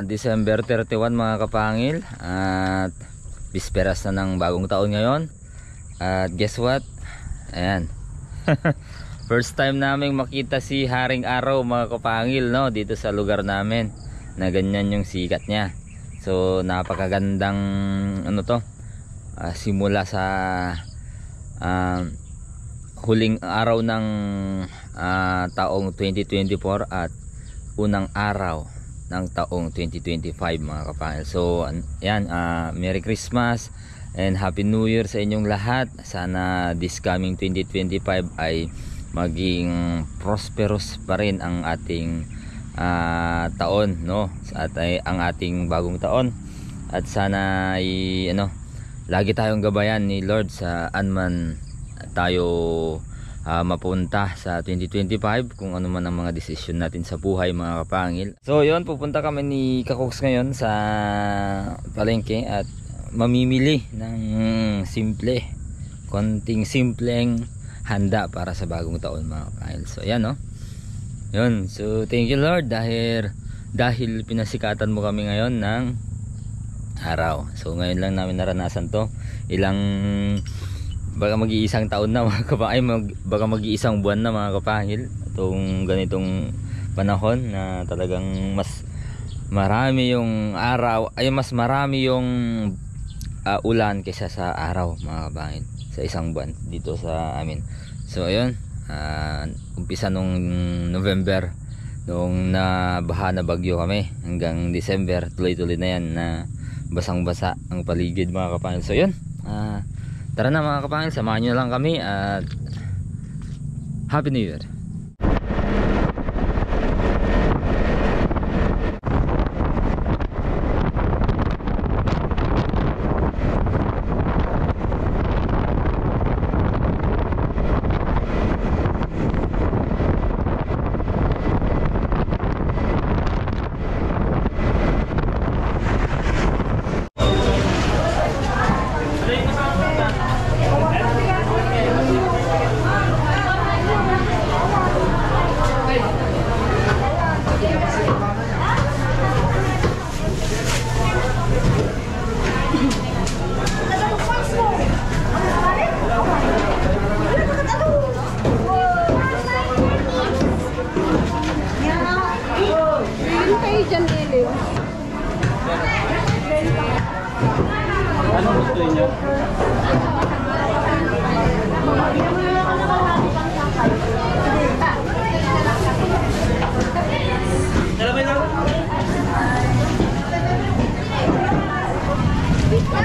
December 31 mga kapangil, at bisperas na ng bagong taon ngayon. At guess what? Ayan. First time namin makita si Haring Araw mga kapangil, no, dito sa lugar namin, na ganyan yung sikat niya. So napakagandang ano to, simula sa huling araw ng taong 2024 at unang araw ng taong 2025 mga kapangil. So ayan, Merry Christmas and Happy New Year sa inyong lahat. Sana this coming 2025 ay maging prosperous pa rin ang ating taon, no, at ang ating bagong taon. At sana ay lagi tayong gabayan ni Lord sa anman tayo mapunta sa 2025, kung ano man ang mga desisyon natin sa buhay mga kapangil. So yun, pupunta kami ni Kakoks ngayon sa palengke at mamimili ng konting simpleng handa para sa bagong taon mga kapangil. So ayan, no, yun. So thank you Lord dahil pinasikatan mo kami ngayon ng araw. So ngayon lang namin naranasan to. Baka mag-iisang taon na mga kapangil, baka mag-iisang buwan na mga kapangil, itong ganitong panahon na talagang mas marami yung araw, mas marami yung ulan kaysa sa araw mga kapangil sa isang buwan dito sa amin. So ayun, umpisa nung November, nung nabaha na bagyo kami, hanggang December tuloy-tuloy na yan na basang-basa ang paligid mga kapangil. So yun, tara na mga kapangil, samahan nyo lang kami at Happy New Year.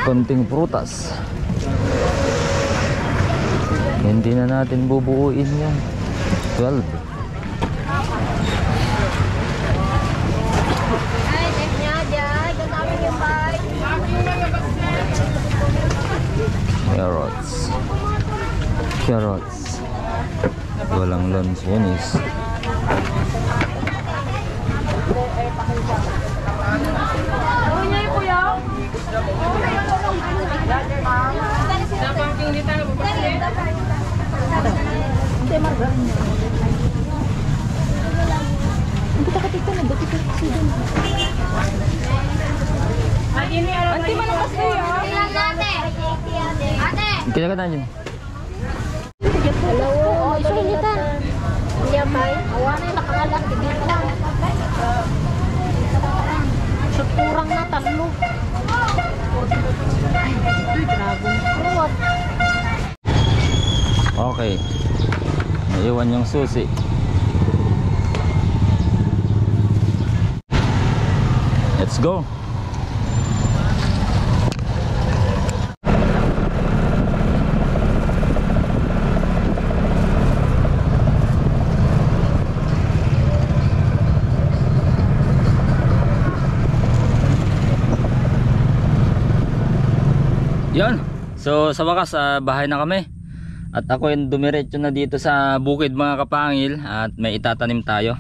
Konting prutas, hindi na natin bubuuin yung 12. Carrots, walang lansones. Kaya ka tayo. Hello, iso initan. Iya bay, awan ay nakakalak dito. Suturang na talo. Ay, dragon fruit. Okay. Naiwan yung susi. Let's go. Yan. So sa wakas bahay na kami. At ako yung dumiretso na dito sa bukid mga kapangil at may itatanim tayo.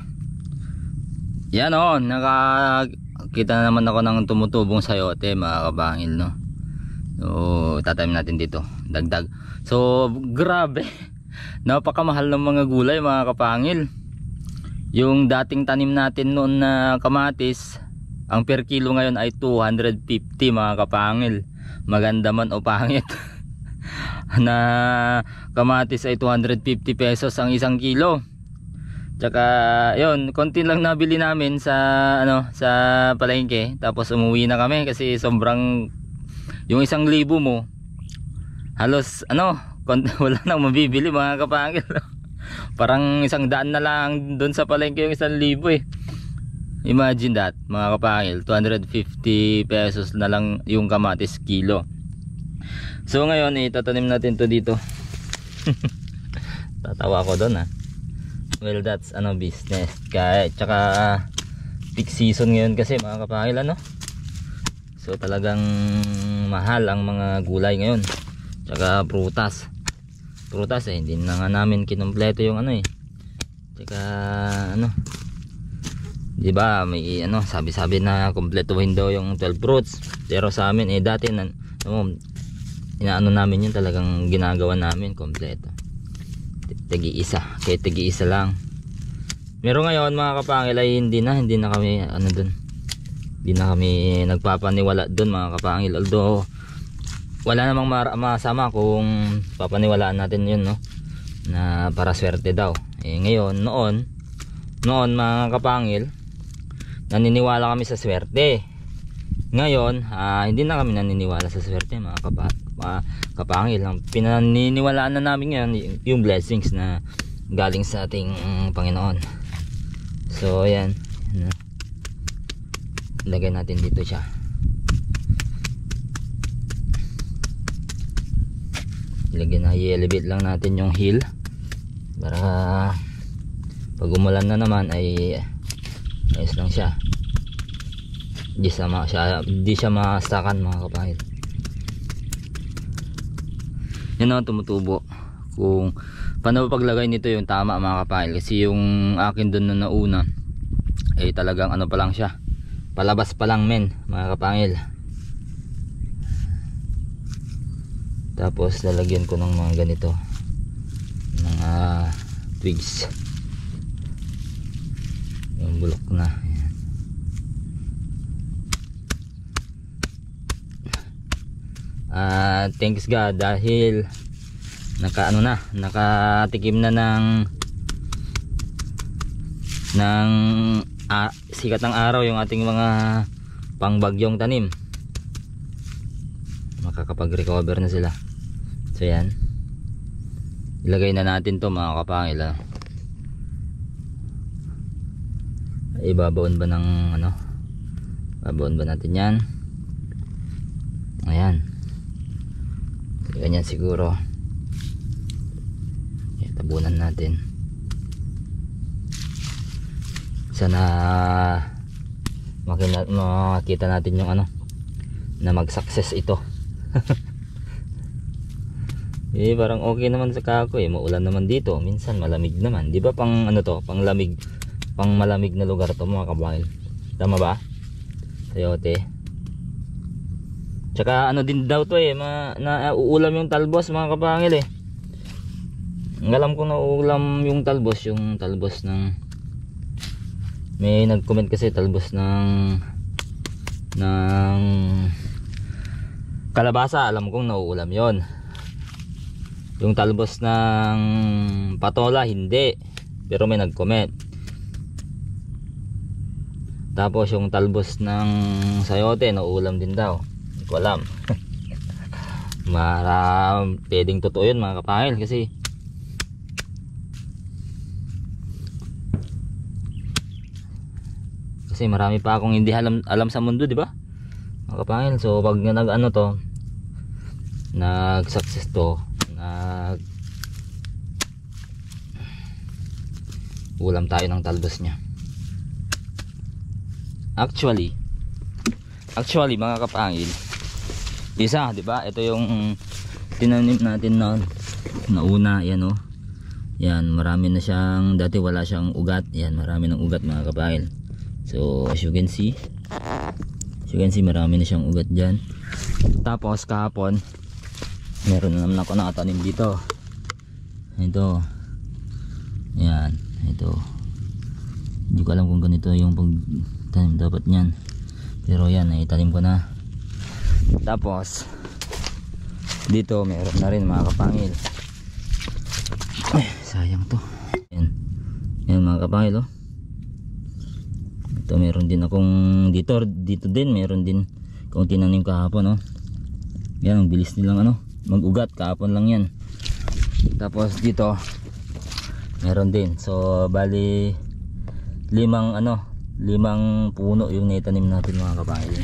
Yan nakakita na naman ako ng tumutubong sayote mga kapangil, no. So itatanim natin dito, dagdag. So grabe. Napakamahal ng mga gulay mga kapangil. Yung dating tanim natin noon na kamatis Ang per kilo ngayon ay 250 mga kapangil. Maganda man o pangit. Na kamatis ay 250 pesos ang isang kilo. Tsaka yun, konti lang nabili namin sa sa palengke. Tapos umuwi na kami kasi sobrang, yung 1,000 mo halos wala nang mabibili mga kapangil. Parang 100 na lang doon sa palengke yung 1,000 eh. Imagine that mga kapangil, 250 pesos na lang yung kamatis kilo. So ngayon itatanim natin to dito. Tatawa ko doon Well, that's business. Kaya tsaka peak season ngayon kasi mga kapangil So talagang mahal ang mga gulay ngayon. Tsaka prutas hindi na nga namin kinumpleto yung Tsaka di ba may sabi na kumpletuhin daw yung 12 fruits, pero sa amin dati inaano namin yun, talagang ginagawa namin kompleto, kahit tagi-isa lang. Pero ngayon mga kapangil ay hindi na kami hindi na kami nagpapaniwala doon mga kapangil, although wala namang masama kung papaniwalaan natin yun na para swerte daw. Ngayon noon mga kapangil naniniwala kami sa swerte. Ngayon hindi na kami naniniwala sa swerte mga kapangil. Ang pinaniniwalaan na namin ngayon yung blessings na galing sa ating Panginoon. So ayan, lagay natin dito siya. I-elevate lang natin yung hill para pag umulan na naman ay ayos lang siya. Hindi siya ma-stakan mga kapangil. Yan tumutubo. Kung paano paglagay nito yung tama mga kapangil, kasi yung akin doon na nauna ay talagang pa lang siya, palabas pa lang mga kapangil. Tapos lalagyan ko ng mga ganito, mga twigs, yung bulok na. Thanks God dahil nakatikim na ng sikat ng araw yung ating mga pangbagyong tanim. Makakapag-recover na sila. So yan, ilagay na natin to mga kapangil. Ibabaon ba ng babaon ba natin yan? Ayan, ganyan siguro. Tabunan natin. Sana makita natin yung na mag-success ito. Parang okay naman sa kako maulan naman dito, minsan malamig naman, di ba? Pang pang malamig na lugar to mga kapangil, tama ba? Sayote. Tsaka din daw to nauulam yung talbos mga kapangil Ang alam ko nauulam yung talbos ng may nag-comment kasi talbos ng kalabasa, alam kong nauulam yon. Yung talbos ng patola hindi, pero may nag-comment. Tapos yung talbos ng sayote nauulam din daw, hindi ko alam. Pwedeng totoo yun mga kapangil, kasi marami pa akong hindi alam sa mundo, di ba mga kapangil? So pag nag-success to, ulam tayo ng talbos niya. Actually mga kapangil, isa, di ba? Ito yung tinanim natin na una, yan yan, marami na siyang, dati wala siyang ugat, yan, marami ng ugat mga kapangil. So as you can see marami na siyang ugat dyan. Tapos kahapon meron na naman ako nakatanim dito. Ito, yan, ito, hindi ko alam kung ganito yung pagtanim dapat nyan. Pero yan, naitanim ko na. Tapos dito meron na rin mga kapangil. Ay, sayang to. Yan. Yan mga kapangil, oh. Ito meron din akong dito din meron din kung tinanim kahapon, oh. Yan, ang bilis nilang mag-ugat, kahapon lang yan. Tapos dito meron din. So bali 5 puno yung naitanim natin mga kapangil.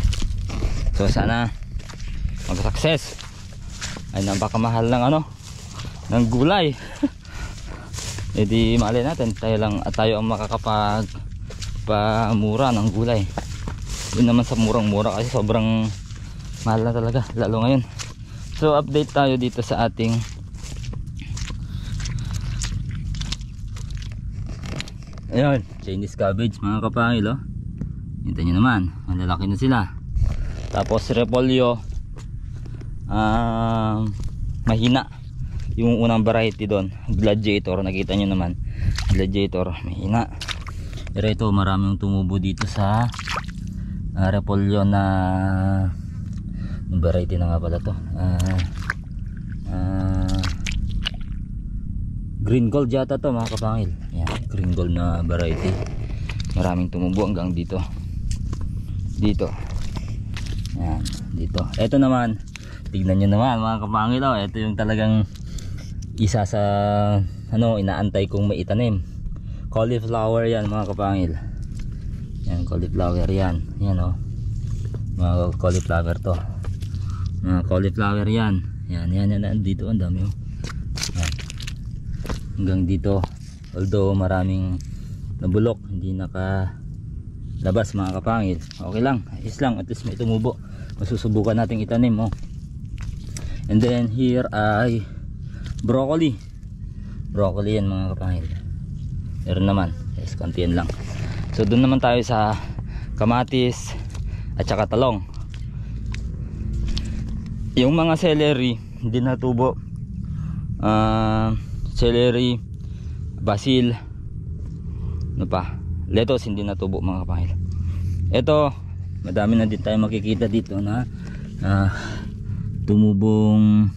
So sana mag-success. Ay, napakamahal ng ng gulay. E di malay natin tayo ang makakapag pamura ng gulay. Yun naman sa murang-mura kasi sobrang mahal na talaga lalo ngayon. So update tayo dito sa ating ayun, Chinese cabbage mga kapangil, oh. Hinta nyo naman, malalaki na sila. Tapos repolyo, mahina yung unang variety doon, gladiator. Nakita nyo naman, gladiator, mahina. Pero ito maraming tumubo dito sa repolyo na variety na nga pala to, green gold yata to mga kapangil. Yan, green gold na variety. Maraming tumubo hanggang dito. Yan, dito. Ito naman, tignan nyo naman mga kapangil, oh. Ito yung talagang isa sa inaantay kong maitanim. Cauliflower yan mga kapangil. Yan, cauliflower yan. Yan, oh. Mga cauliflower to. Mga cauliflower yan. Yan, dito ang dami, oh. Yan. Hanggang dito, although maraming nabulok, hindi nakalabas mga kapangil. Okay lang, is lang, at least may tumubo. Masusubukan nating itanim, oh. And then here ay broccoli yan mga kapangil. Meron naman, yes, kontiyan lang. So doon naman tayo sa kamatis at saka talong. Yung mga celery hindi natubo. Celery, basil, lettuce hindi natubo mga kapangil. Ito, madami na din tayo makikita dito na tumubong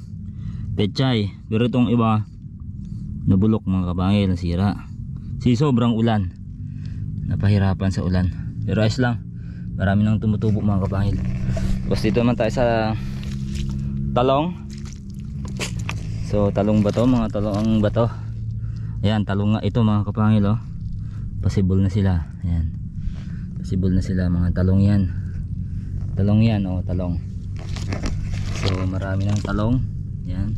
pechay. Pero itong iba nabulok mga kapangil, nasira. Sobrang ulan, napahirapan sa ulan. Pero ayos lang, marami nang tumutubo mga kapangil. Tapos dito naman tayo sa talong. So talong ba to? Mga talong ba to? Ayan, talong nga ito mga kapangil, oh. Possible na sila. Ayan, possible na sila mga talong yan. Talong yan, oh, talong. So marami ng talong. Ayan,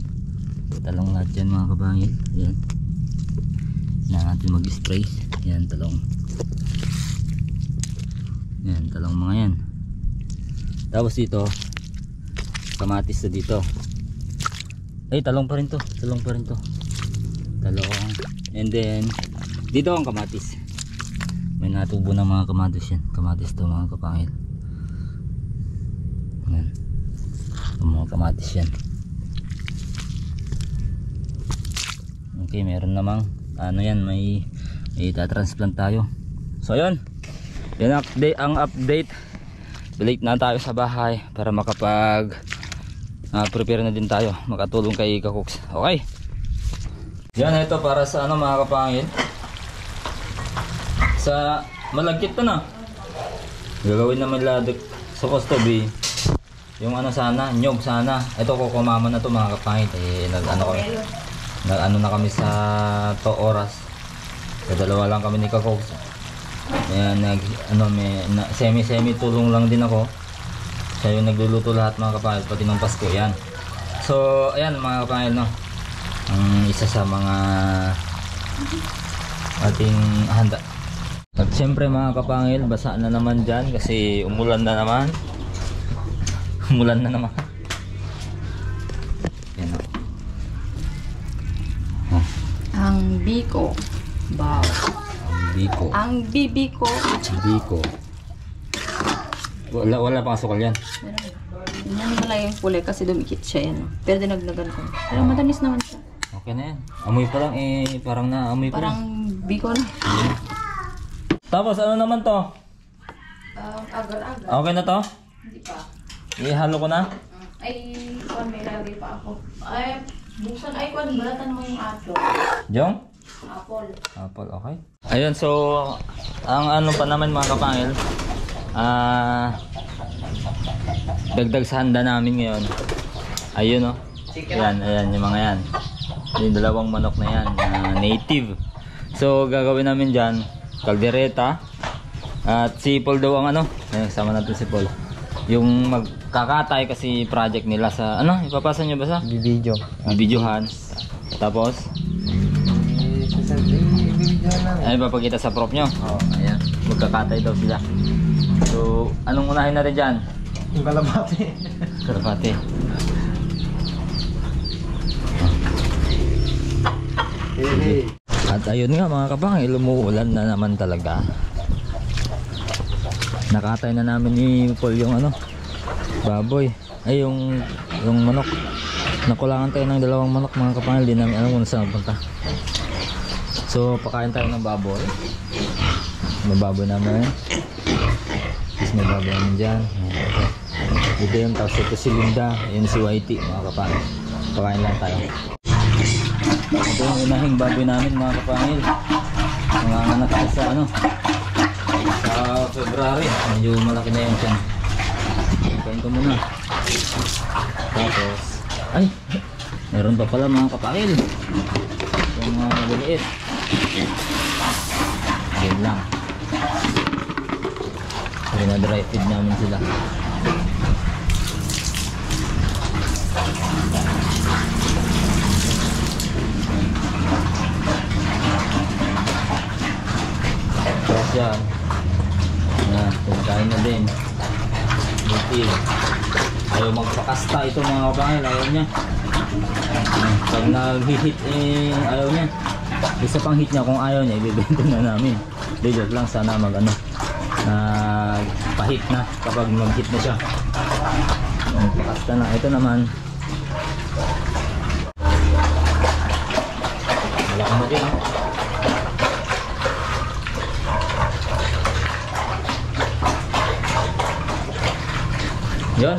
talong lahat yan mga kapangil. Ayan, na natin mag-spray. Ayan, talong. Ayan, talong mga yan. Tapos dito kamatis na dito. Ay, talong pa rin to. Talong. And then dito ang kamatis. May natubo ng mga kamatis yan. Kamatis to mga kapangil. Ayan, mga kamatis yan. Okay, meron namang yan, may itatransplant tayo. So ayun, yan ang update. Balik na tayo sa bahay para makapag prepare na din tayo, makatulong kay Kakuks. Okay, yan, ito para sa mga kapangil, sa malagkit to na gagawin naman ladik. Supposed to be yung sana, nyog sana. Ito kukumama na to mga kapangil. Nag-ano na kami sa to oras. Sa dalawa lang kami ni Kakuks. Ayan, semi tulong lang din ako. Siya yung nagluluto lahat mga kapangil, pati ng Pasko. Yan. So ayan mga kapangil, no, ang isa sa mga ating handa. At syempre mga kapangil, basa na naman dyan kasi umulan na naman. Umulan na naman. Yan, no. Ang biko. Wow. Ang bibiko. Biko. Wala pang asukal yan. Yan wala yung kulay kasi dumikit siya yan. Pero dinagdagan ko. Pero matamis naman siya. Okay na yan. Amoy pa lang parang naamoy pa lang. Parang biko na. Tapos ano naman to? Agar-agar. Okay na to? Hindi pa. Ihalo ko na? Ay, kung may lagay pa ako. Ay, buksan. Ay, kung balatan mo yung ato. Jong? Apple. Apple, okay. Ayun, so, ang ano pa naman mga kapangil, dagdag sa handa namin ngayon. Ayun, oh. Ayan, yung mga yan. Yung dalawang manok na yan, native. So, gagawin namin dyan, kaldereta. At si Paul daw ang ano, kasama natin si Paul. Yung magkakatay kasi project nila sa, ano, ipapasa nyo ba sa? Video. Bibidyohan. Tapos, ay, papakita sa prop nyo. Ayan, magkakatay daw sila. So, anong unahin natin dyan? Yung kalabate. Kalabate. At ayun nga mga kapangil, umuulan na naman talaga. Nakatay na namin ni Paul yung ano, baboy. Ay, yung manok. Nakulangan tayo ng dalawang manok mga kapangil. Di namin alam kung saan punta. So, pakain tayo ng baboy. May baboy namin. Tapos may baboy namin dyan. Ito yun. Tapos ito si Linda. Yun si Whitey mga kapangil. Pakain lang tayo. Ito yung unahing baboy namin mga kapangil. Mga anak ko sa ano, sa February. Medyo malaki na yun siya. Kain ko muna. Tapos ay, meron pa pala mga kapangil. Yung mga maliliit. Yan lang. Kaya na dry feed namin sila. Tapos yan. Yan, kumakain na din. Buti. Ayaw magpakasta ito mga kapangil. Ayaw niya. Pag nag-hit ayaw niya. Isa pang hit niya, kung ayaw niya, ibibenta na namin. Dito lang sana mag ano, pahit na kapag mag-hit na siya. Magpakasta na. Ito naman. Malaki na din. Yun,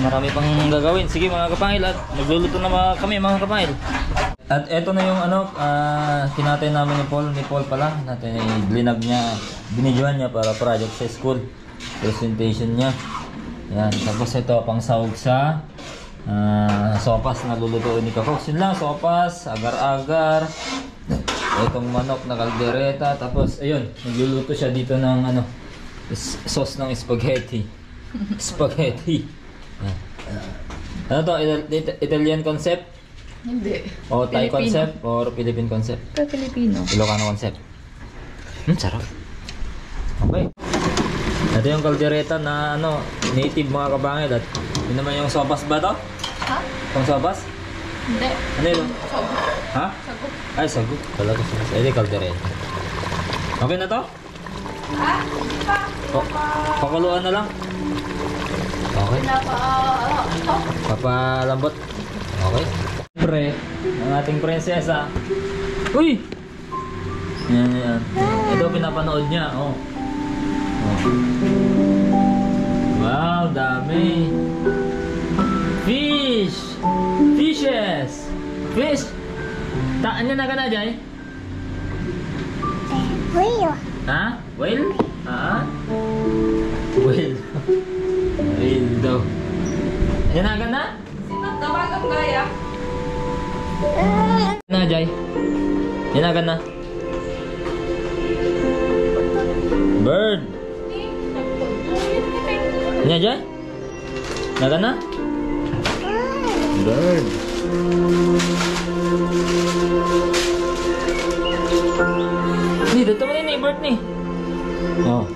marami pang gagawin. Sige mga kapangil, at magluluto na kami mga kapangil. At eto na yung ano, kinatay namin ni Paul pala. Natin linag niya, binidyohan niya para project sa school. Presentation niya. Yan, tapos ito pang sahog sa sopas na lulutuin ni Kakos. Yun lang, sopas, agar-agar. Itong manok na kaldereta. Tapos ayun, nagluluto siya dito ng ano, sauce ng spaghetti. Spaghetti. Ano to? Italian concept? Hindi. O Thai Filipino. concept? Or Philippine concept? Ito Filipino. Ilocano concept. Sarap. Okay. Ito yung kaldereta na ano, native mga kabangil. At yun naman yung sopas ba to? Ha? Yung sopas? Hindi. Ano yun? Sagot. Ha? Sagot. Ay, sagot. Talaga sopas. Ay, di kaldereta. Okay na to? Ha? Pa. Pakuluan na lang. Okay. Papalambot. Okay. Siyempre, ang ating prinsesa. Uy! Yan. Ito pinapanood niya. Oh. Wow, dami. Fish! Fishes! Fish! Taan na ka na, Jay? Whale. Ha? Whale? Whale. Whale daw. Yanagan na? Sinang tawagang gaya? Na, Jay? Yanagan na? Bird. Nya, Jay? Nagan na? Bird. Ni, dito mo ni bird ni. Oh.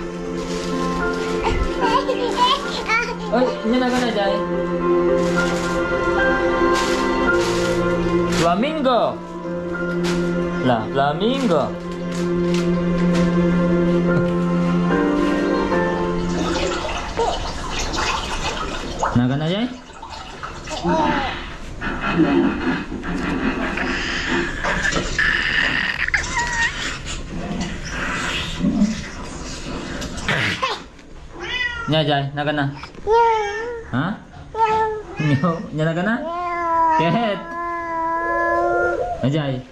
Ay, yanagan na, Jay? Flamingo. Flamingo. Naga na, Jay? Nya Jai, naga na. Ha? Nyo, nya naga na? Ket. Ajay.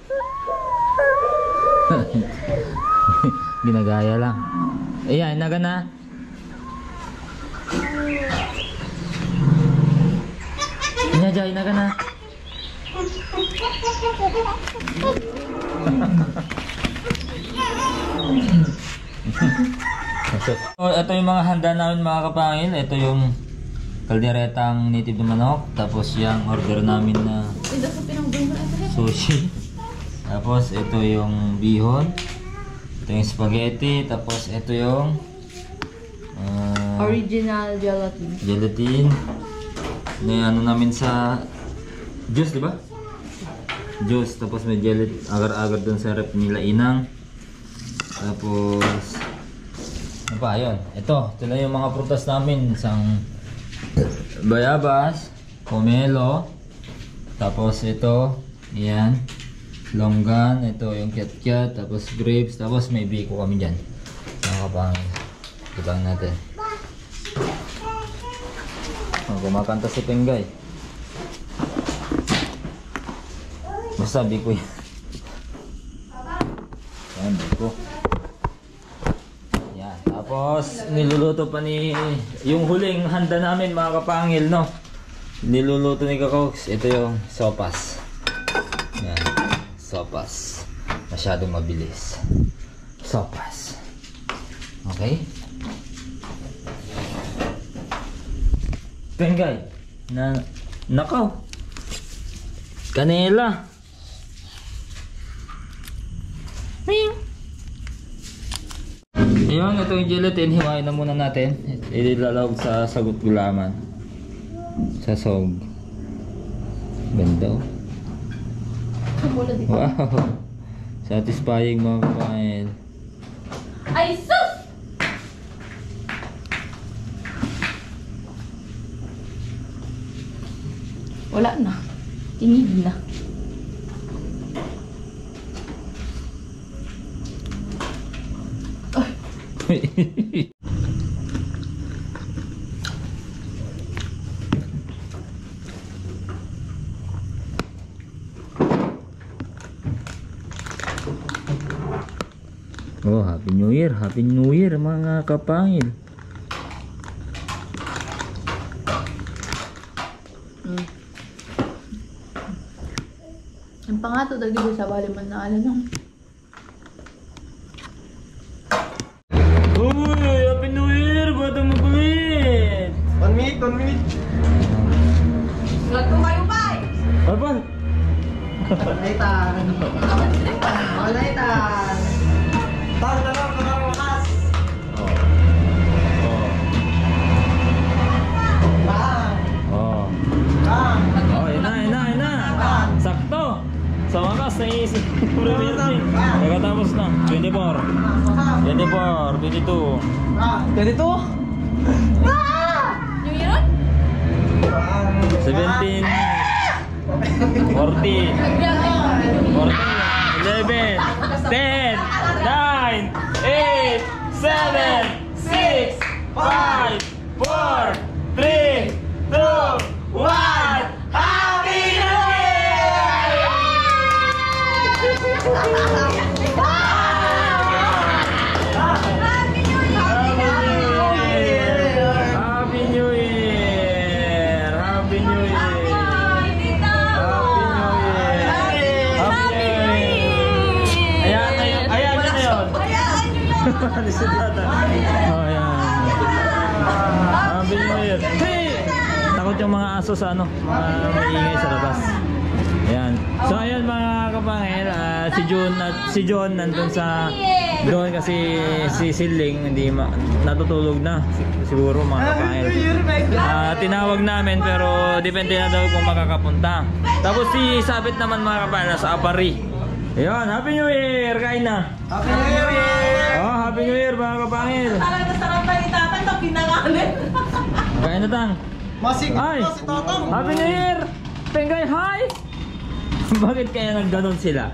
Ginagaya lang. Ayan, naga na. Nya Jai, naga na. So, ito yung mga handa namin mga kapangil. Ito yung kalderetang native na manok. Tapos yung order namin na sushi. Tapos ito yung bihon. Ito yung spaghetti. Tapos ito yung Original gelatin. gelatin. Ano namin sa juice, di ba? Juice. Tapos may gelatin. Agar-agar dun sa rep nila inang. Tapos ano pa, yun. Ito na yung mga prutas namin. Isang bayabas, pomelo. Tapos ito, yan. Longgan, ito yung kiat-kiat. Tapos grapes, tapos may biko kami dyan. Mga kapangil. Ibang natin. Kumakanta si Penggay. Basta biko yan. Yan, biko. Tapos niluluto pa ni yung huling handa namin mga kapangil, no. Niluluto ni Kakoks. Ito yung sopas. Yan, sopas. Masyadong mabilis. Sopas. Okay? Penggay. Nakaw. Kanela. Ayan, ito yung gelatin. Hiwain na muna natin. Ilalawag sa sagot gulaman. Sa sog. Ganda, oh. Wow. Satisfying mga kapangil. Ay, sus! Wala na. Tinigil na. Oh, Happy New Year. Happy New Year mga kapangil. Ang pangato dagdag sa baliman na ala nung. Uy, Happy New Year. Bata mo kulit. 1 minute, 1 minute. Lag ko kayo ba? Apa? Alaitan. Alaitan. Tara na lang, tara wakas. Bang. Oh. Bang. Oh, yun na. Sakto. Sa wakas, naisip. Nagkatapos na. 24. 24, 22. Ganito? New Year on? 17. 40. 11. 10. 9. 8. 7. 6. 5. 4. 3. 2. 1. Happy New Year! Happy New Year! Happy New Year! Happy New Year! Ayan na yun. Ano si Tata? Oh, ayan. Happy New Year. Hey! Takot yung mga aso sa ano, maingay sa labas. Ayan. So ayan mga kapangil, si John nandun sa doon kasi si Siling hindi natutulog na siguro mga kapangil. Tinawag namin pero depende na daw kung makakapunta. Tapos si Sabit naman mga kapangil sa Apari. Ayan, Happy New Year! Kain na! Happy New Year! Oh, Happy New Year mga kapangil! Parang nasarap pa ni Tatan na pinangalit. Kain na tang! Masig Ay! si Tatang. Happy New Year! Penggay, hi! Bakit kaya nagganon sila?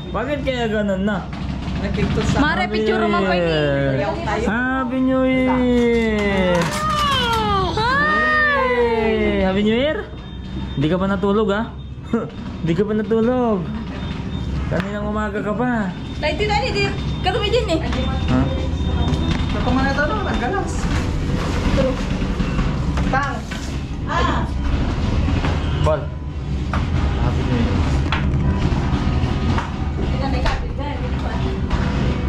Bakit kaya ganon na? Nagpinto sa... Mare, picture mo pa ini. Happy New Year! Hey! Happy New Year? Hindi ka pa natulog ha? Hindi ka pa natulog. Kaninang umaga ka pa. Light din ani, di. Karumi din eh. Ha? Sa pamana ito, no? Naggalas. Tang! Paul. Happy New Year.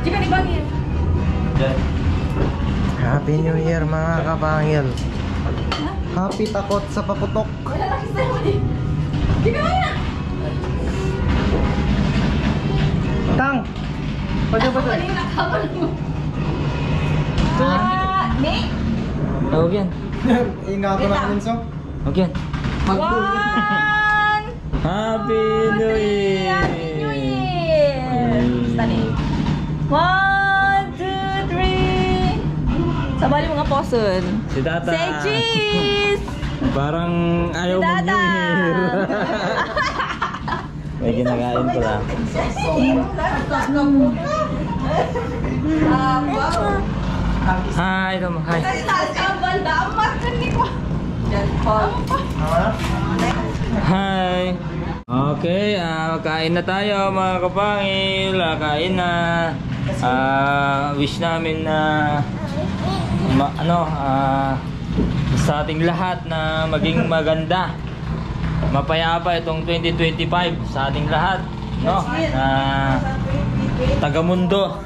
Jika ni bagi. Diyan. Happy New Year mga kapangil. Happy takot sa paputok. Wala lagi sa mo di. Jika na. Tang! Pwede ba ito? Ano yung nakabal mo? Ni? Tawag yan. Ingatan natin so. Okay. One. Happy New Year! Happy New Year! Tani. 1, 2, 3. Sabali mga poson. Si Tata. Say cheese! Parang ayaw Si mag Tata. New Year. May kinakain ko lang. Hi, kamu. Hi. Hi. Okay, kain na tayo mga kapangil. Kain na. Wish namin na sa ating lahat na maging maganda. Mapayapa itong 2025 sa ating lahat, no? Tagamundo.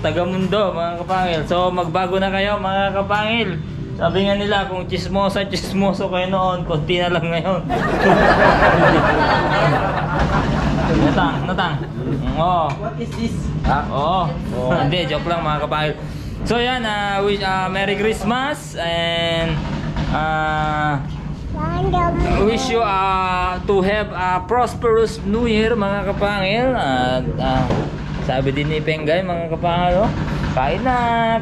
Tagamundo mga kapangil. So magbago na kayo mga kapangil. Sabi nga nila kung chismoso kayo noon, konti na lang ngayon. Natang. Oh. What is this? Oo. Hindi, joke lang mga kapangil. So yan, wish Merry Christmas and wish you to have a prosperous New Year mga kapangil. At sabi din ni Pengay mga kapangil, kain na.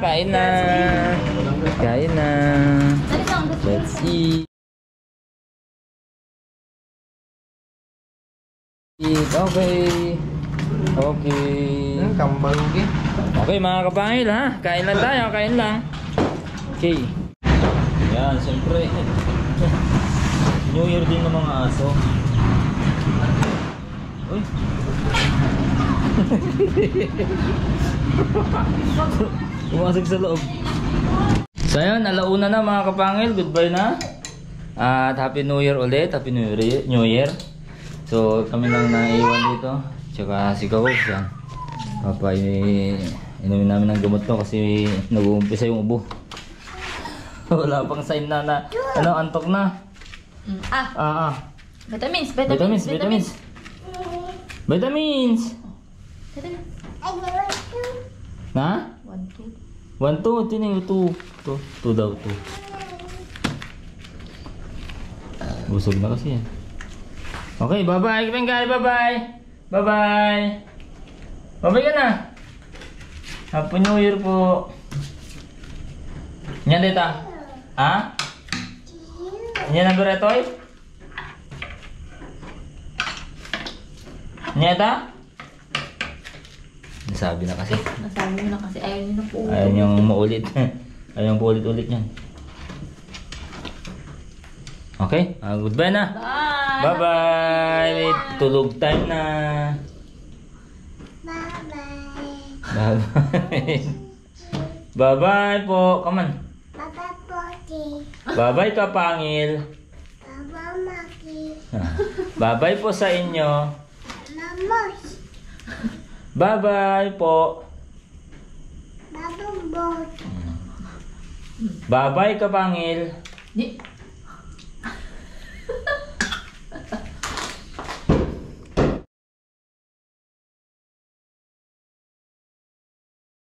Let's eat. Okay. Kambalugi. Okay mga kapangil ha, kain lang tayo, kain lang. Okay. Yan, siyempre. New Year din ng mga aso. Uy. Pumasok sa loob. So yun, alauna na mga kapangil, goodbye na. At Happy New Year ulit, Happy New Year. So kami lang naiwan dito. Tsaka si Kawos yan. Inumin namin ng gamot to kasi nag-uumpisa yung ubo. Wala pang sign na antok na. Vitamins. Na? 1, 2, tining 2 daw 2. Busog na kasi yan. Okay, bye-bye, Pengay, bye-bye ka na. Happy New Year po. Yan dita. Ha? Yan ang beretoy? Nyata? Nasabi na kasi. Nasabi mo na kasi ayaw niyo na po. Ayaw niyong maulit. Ayaw niyong paulit-ulit yan. Okay, goodbye na. Bye! Bye-bye! Tulog time na. Bye-bye. Bye-bye po. Come on. Bye-bye kapangil. Bye-bye po sa inyo. Bye-bye po. Bye-bye kapangil. Di.